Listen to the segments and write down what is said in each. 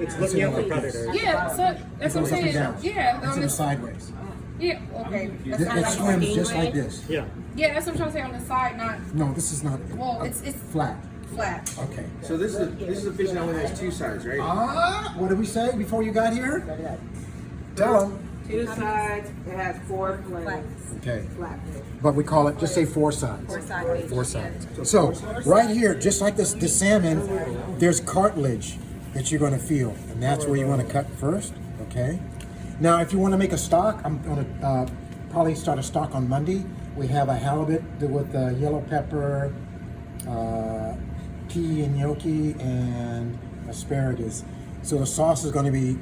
It's looking out for predators. Yeah, so that's what I'm saying. Yeah, It's in the sideways. yeah, okay. It swims just like this. Yeah. Yeah, that's what I'm trying to say on the side, not No, this is not. well. It's Flat. flat. Okay. So this is a fish that only has two sides, right? What did we say before you got here? Tell them. Two sides, it has four flags. Okay. Flat. But we call it, just say four sides. Four sides. Four sides. So, right here, just like this, the salmon, there's cartilage that you're going to feel. And that's where you want to cut first. Okay. Now, if you want to make a stock, I'm going to probably start a stock on Monday. We have a halibut with yellow pepper, pea and gnocchi, and asparagus. So the sauce is going to be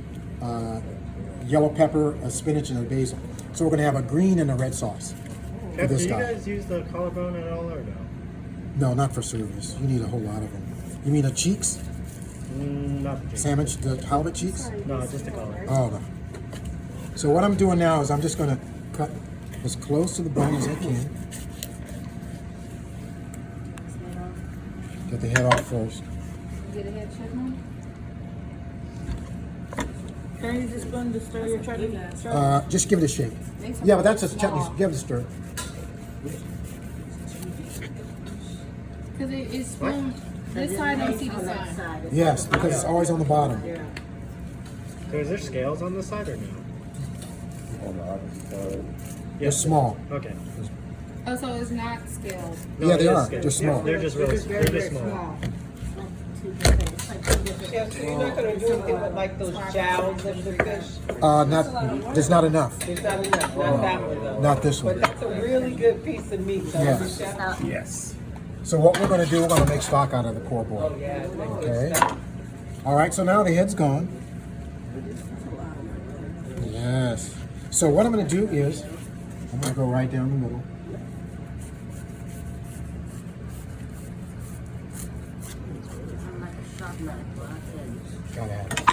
yellow pepper, spinach, and a basil. So we're going to have a green and a red sauce for Do this you stock. guys use the collarbone at all or no? No, not for service. You need a whole lot of them. You mean the cheeks? Not the Salmon, the halibut cheeks? No, just the collar. Oh, no. So what I'm doing now is I'm just going to cut as close to the bone as I can. Get the head off first. Get a head check on. Can I use this spoon to stir your chutney? Just give it a shake. Yeah, but that's a chutney. Give it a stir. Because it's from this side don't see the side. Yes, because it's always on the bottom. So is there scales on this side or no? They're small. Okay. Oh, so it's not scaled. No, Yeah, it they is are. scales. They're small. They're just really they're just small. Yeah, so you're not gonna do anything with like those jowls of the fish? Not. There's not enough. There's not enough, not that one though. Not this But one. that's a really good piece of meat though. Yes. Chef. Yes. So what we're going to do, we're going to make stock out of the core board. Oh yeah, like good Okay. stuff. All right. So now the head's gone. Yes. So what I'm going to do is, I'm going to go right down the middle. Gotta have it.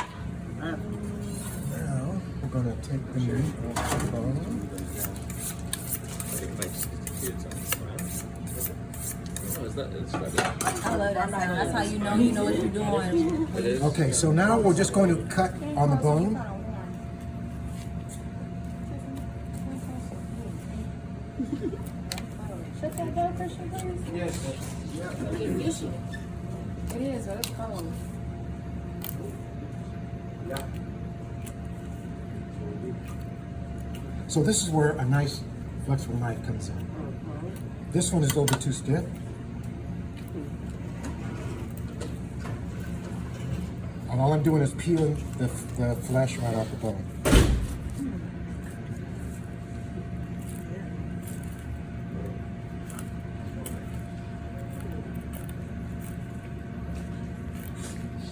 Now we're going to take the meat off the bone. I love that. That's how you know what you're doing. Okay. So now we're just going to cut on the bone. Shut that door, Christian, please. Yes. It is, but it's cold. So this is where a nice flexible knife comes in. This one is a little bit too stiff. And all I'm doing is peeling the flesh right off the bone.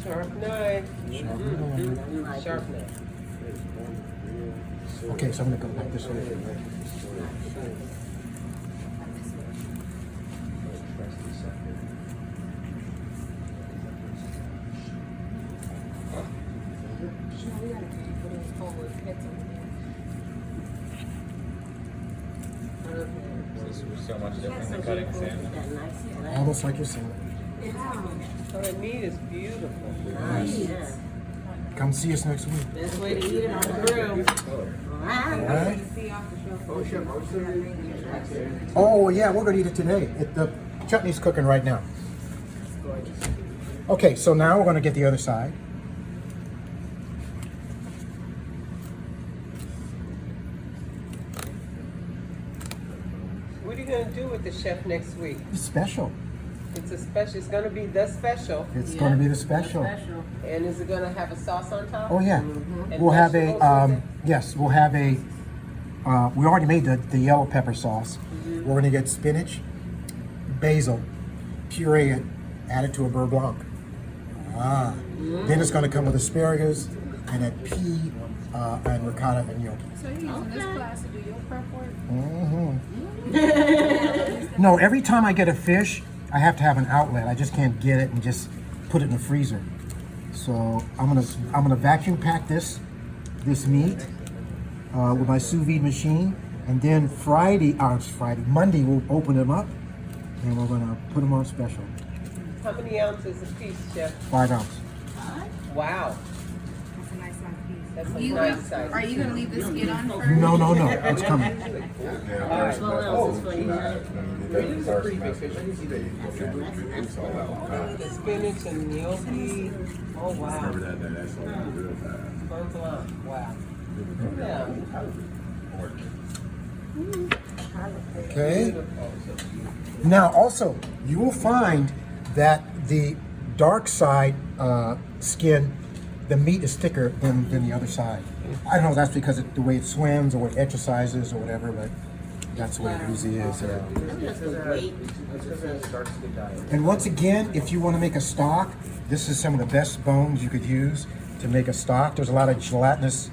Sharp knife. Sharp Sharp knife. Okay, so I'm gonna go like this way. So much different than cutting salmon. Almost like you're saying. So the meat is beautiful. Come see us next week. Best way to eat it on the grill. All right? Oh yeah, we're gonna eat it today. The chutney's cooking right now. Okay, so now we're gonna get the other side. What are you gonna do with the chef next week? It's special. It's a special. It's gonna be the special. It's gonna be the special. And is it gonna have a sauce on top? Oh yeah. And We'll have vegetables a with it? yes. We'll have a. We already made the yellow pepper sauce. We're gonna get spinach, basil, puree it, add it to a beurre blanc. Then it's gonna come with asparagus and a pea and ricotta and gnocchi. So you're using this class to do your prep work? No, every time I get a fish, I have to have an outlet. I just can't get it and just put it in the freezer. So I'm gonna vacuum pack this meat with my sous vide machine, and then Monday we'll open them up and we're gonna put them on special. How many ounces a piece, chef? 5 ounce. Wow. That's a You nice size. are you gonna leave the skin on first? No, no, no. It's coming. This is a pretty big fish. I can see that. Spinach and gnocchi. Oh wow. Beurre blanc. Wow. Yeah. Okay. Now, also, you will find that the dark side skin, the meat is thicker than the other side. I don't know if that's because of the way it swims or what it exercises or whatever, but that's the way it usually is. Yeah. And once again, if you want to make a stock, this is some of the best bones you could use to make a stock. There's a lot of gelatinous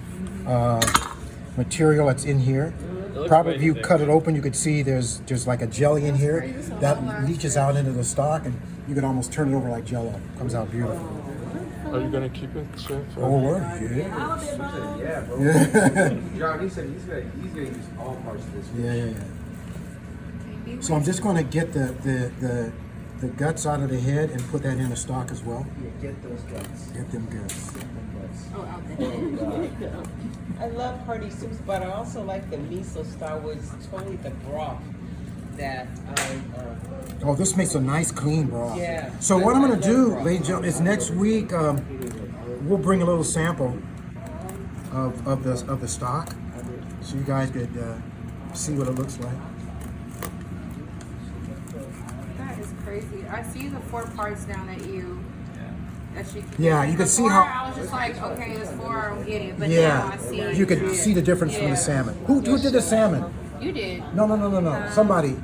material that's in here. Probably if you cut it open, you could see there's like a jelly in here that leaches out into the stock, and you could almost turn it over like Jello. Comes out beautiful. Are you gonna keep it, Chef? Oh, word, Yeah, bro. John, he said he's gonna use all parts of this. Yeah. So I'm just going to get the guts out of the head and put that in the stock as well. Yeah, get those guts. Get them guts. I love hearty soups, but I also like the miso style, which is totally the broth that Oh, this makes a nice clean broth. Yeah. So what I'm going to do, ladies and gentlemen, is next week we'll bring a little sample of the stock, so you guys could see what it looks like. That is crazy. I see the 4 parts down that you. Yeah, you can see Before, how. I was just like, okay, it's 4, I don't get it. But now Yeah, I see. you could see the difference from the salmon. Who did the salmon? You did. No. Somebody.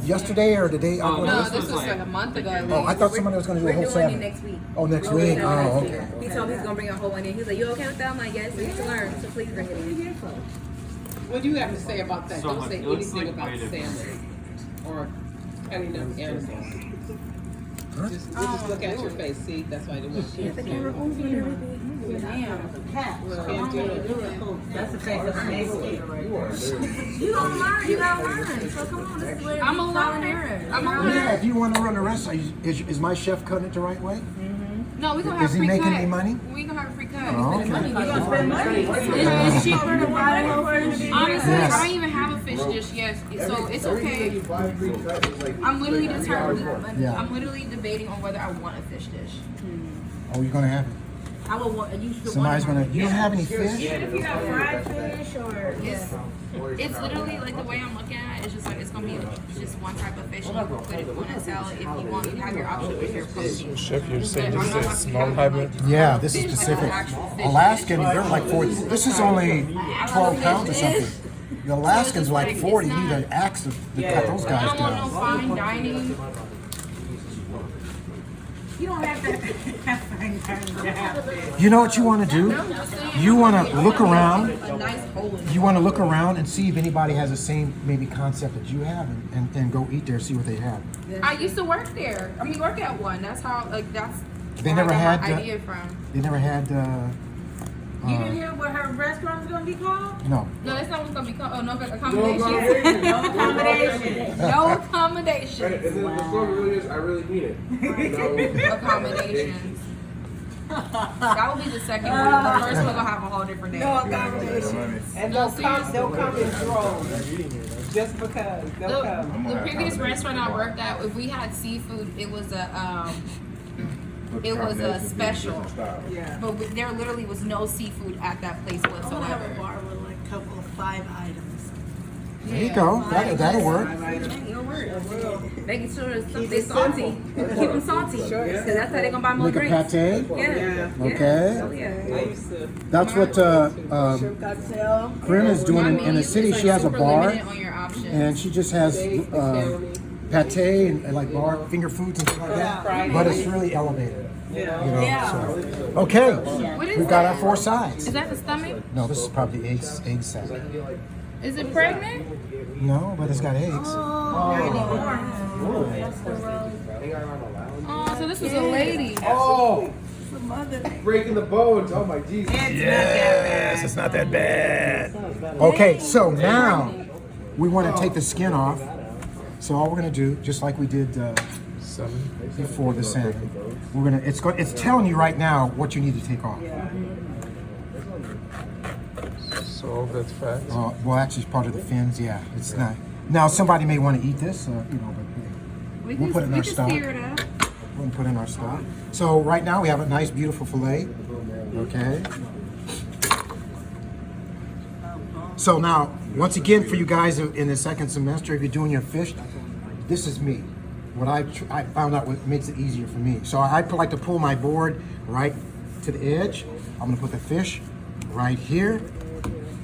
Yesterday or the day? No, this was like a month ago. At least. Oh, I thought somebody was going to do a whole We're doing it salmon. next week. Oh, next week. Oh, okay. He told me he's gonna bring a whole one in. He was like, "You okay with that?" I'm like, "Yes, we need to learn, so please bring it in." what do you have to say about that? So Don't say it looks anything like about way different. salmon or cutting up animals. Just look at your face. See, that's why I didn't want you to see. Damn. Can't do it. That's the face of the snake. You gonna learn? You gotta learn. So come on, this is where I'm a it's all learner. error. I'm a Yeah, learner. if you want to run the restaurant, is my chef cutting it the right way? No, we gonna Is have he free making cut. any money? We gonna have a free cut. Oh, okay. It's cheaper to buy the whole fish. Honestly, Yes. I don't even have a fish dish yet, so it's okay. I'm literally Yeah. I'm literally debating on whether I want a fish dish. Oh, you're going to have it. I would want. You should Somebody's want. going to. You don't have any fish? If you got fried fish or It's literally like the way I'm looking at it, it's just like it's gonna be just one type of fish and you can put it on a salad if you want. You have your option with your protein. Chef, you're saying But I'm this not is about to small have, hybrid? like, Yeah, this is fish, like, Pacific. actual fish Alaskan, dish. they're like 40. This is only 12 pounds or something. The Alaskans like 40. You need an axe to cut those I guys don't want no down. fine dining. you don't have to. You know what you want to do? You want to look around. A nice hole in You want to look around and see if anybody has the same maybe concept that you have, and then go eat there, see what they have. I used to work there. I mean, work at one. That's how, like, that's They where never I got had my idea from. They never had. You didn't hear what her restaurant is gonna be called? No. No, that's not what's gonna be called. Oh, no accommodation. No accommodation. No accommodation. And then the slogan really is, I really mean it. No. Accommodations. That will be the second one. The first one will have a whole different name. No accommodation. And they'll come in droves. Just because. They'll come. The previous restaurant I worked at, if we had seafood, it was a special. Yeah. But there literally was no seafood at that place I want to have a whatsoever. bar with like a couple of 5 items. There you go. That'll work. Your word. Making sure it's something salty. Keep them salty. Because that's how they're gonna buy more Make a drinks. pate. Yeah. Okay. Oh, yeah. I used to. That's what Shrimp cocktail. Corinne is doing in the city. She has a bar, Limited on your options. and she just has pate and like bar finger foods and stuff like that. But it's really elevated. Yeah. You know. So. Okay. What is We've got that? our 4 sides. Is that the stomach? No, this is probably egg salad. Is it pregnant? No, but it's got eggs. Oh, so this was a lady. Oh! Breaking the bones. Oh my Jesus. Yes, it's not that bad. Okay, so now we want to take the skin off. So all we're gonna do, just like we did before the salmon, we're gonna. It's telling you right now what you need to take off. So all that fat. Well, actually, it's part of the fins. Yeah, it's not. Now, somebody may want to eat this, you know, but we'll put it in our stock. Sear it up. We'll put it in our stock. So right now we have a nice, beautiful fillet. Okay. So now, once again, for you guys in the second semester, if you're doing your fish, this is me. What I found out what makes it easier for me. So I like to pull my board right to the edge. I'm gonna put the fish right here.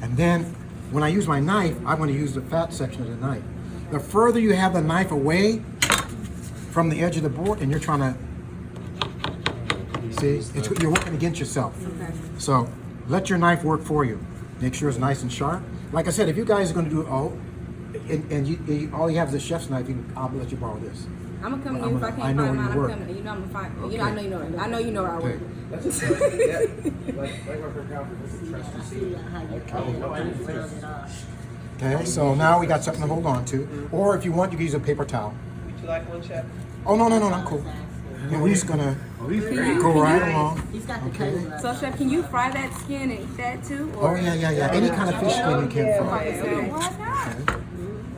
And then when I use my knife, I'm gonna use the fat section of the knife. The further you have the knife away from the edge of the board and you're trying to, see, you're working against yourself. So let your knife work for you. Make sure it's nice and sharp. Like I said, if you guys are gonna do it all, and all you have is a chef's knife, I'll let you borrow this. I'm gonna come to you if I can't find mine. I'm coming. You know I'm gonna find. You know I know you know. I know you know where I work. That's just like what her counter is a trust receipt. Okay, so now we got something to hold on to. Or if you want, you can use a paper towel. Would you like one, Chef? Oh, no, I'm cool. Yeah, we're just gonna go right along. Okay. So chef, can you fry that skin and eat that too? Or? Oh, yeah. Any kind of fish skin you can fry. Why not?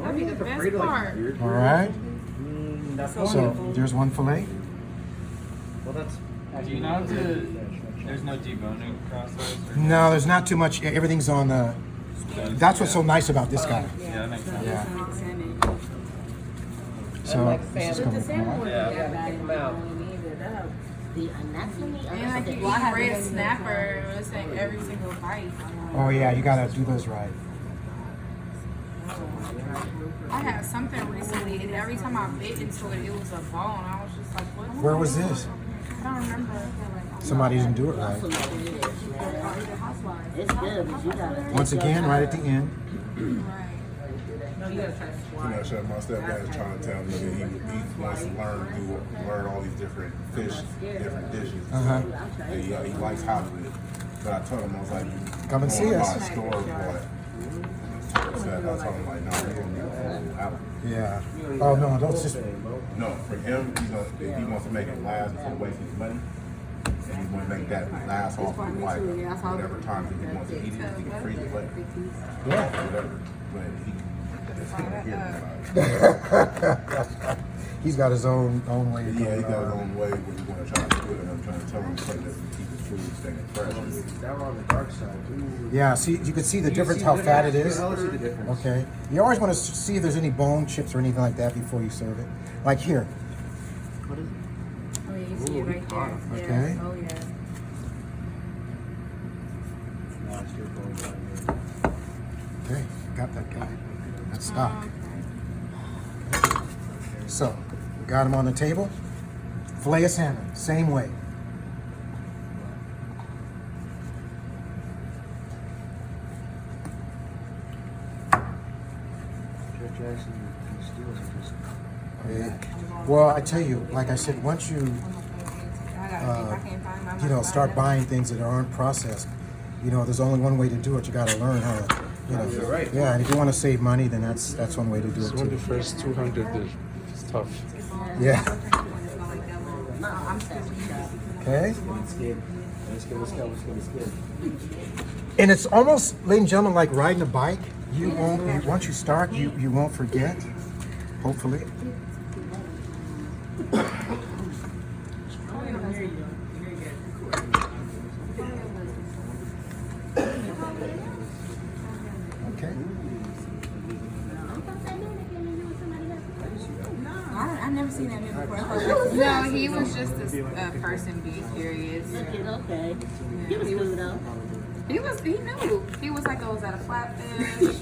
That'd be the best part. All right. That's So there's one fillet. Well, that's. Do you know there's no deboning process? Or No, there's not too much. Everything's on the. That's what's so nice about this guy. Yeah, that makes sense. Yeah. Salmon. So this is gonna come out. Yeah. Pick them out. And like you eat red snapper, it's like every single bite. Oh yeah, you gotta do those right. I had something recently, and every time I bit into it, it was a bone. I was just like, what? Where was this? I don't remember. Somebody didn't do it right. It's good, but you gotta. Once again, right at the end. Right. You know, Chef, my stepdad is trying to tell me that he wants to learn all these different fish, different dishes. He likes Hollywood. But I told him, I was like, Come and see us. My store, but I told him, like, no, we're going to do a full Hollywood. Yeah. Oh no, don't just. No, for him, he wants to make it last instead of wasting his money. And he want to make that last off for like whatever time he wants to eat it. He can freeze it, but Yeah. whatever. But He's got his own way. yeah, he got his own way when he's going to try to do it. And I'm trying to tell him to keep his food staying fresh. That on the dark side too. Yeah, see, you can see the difference how fat it is. I'll see the difference. Okay. You always want to see if there's any bone chips or anything like that before you serve it. Like here. Oh yeah, you see it right there. Okay. Yeah. Oh yeah. Okay, got that guy. That's stock. So, we got him on the table. Filet of salmon, same way. Okay. Well, I tell you, like I said, once you start buying things that aren't processed, there's only one way to do it. You got to learn how to, Yeah, and if you want to save money, then that's one way to do it So the too. first 200 is tough. Yeah. Okay. And it's almost, ladies and gentlemen, like riding a bike. You won't. Once you start, you won't forget. Hopefully. Okay. I never seen that man before. No, he was just a person being curious. Okay. He was cool though. He knew. He was like, was that a flatfish?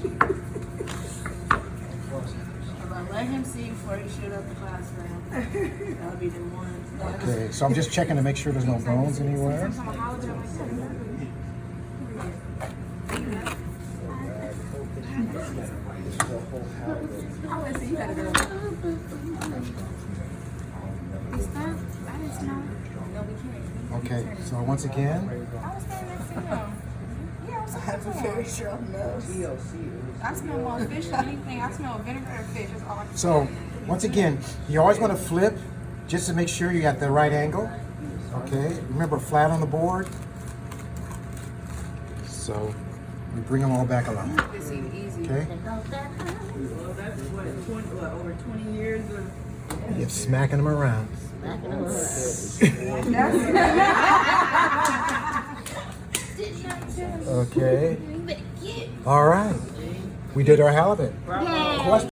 But let him see before he shoot up the classroom. That'll be the one. Okay. So I'm just checking to make sure there's no bones anywhere. I see you gotta go. Okay. So once again. I was standing next to him. Yeah, I was I have a very strong nose. I smell more fish than anything. I smell vinegar and fish. That's all I can So once again, you always want to flip just to make sure you got the right angle. Okay. Remember, flat on the board. So We bring them all back along. It's easy. Okay? Well, that's over 20 years of You're smacking them around. Okay. All right. We did our halibut. Question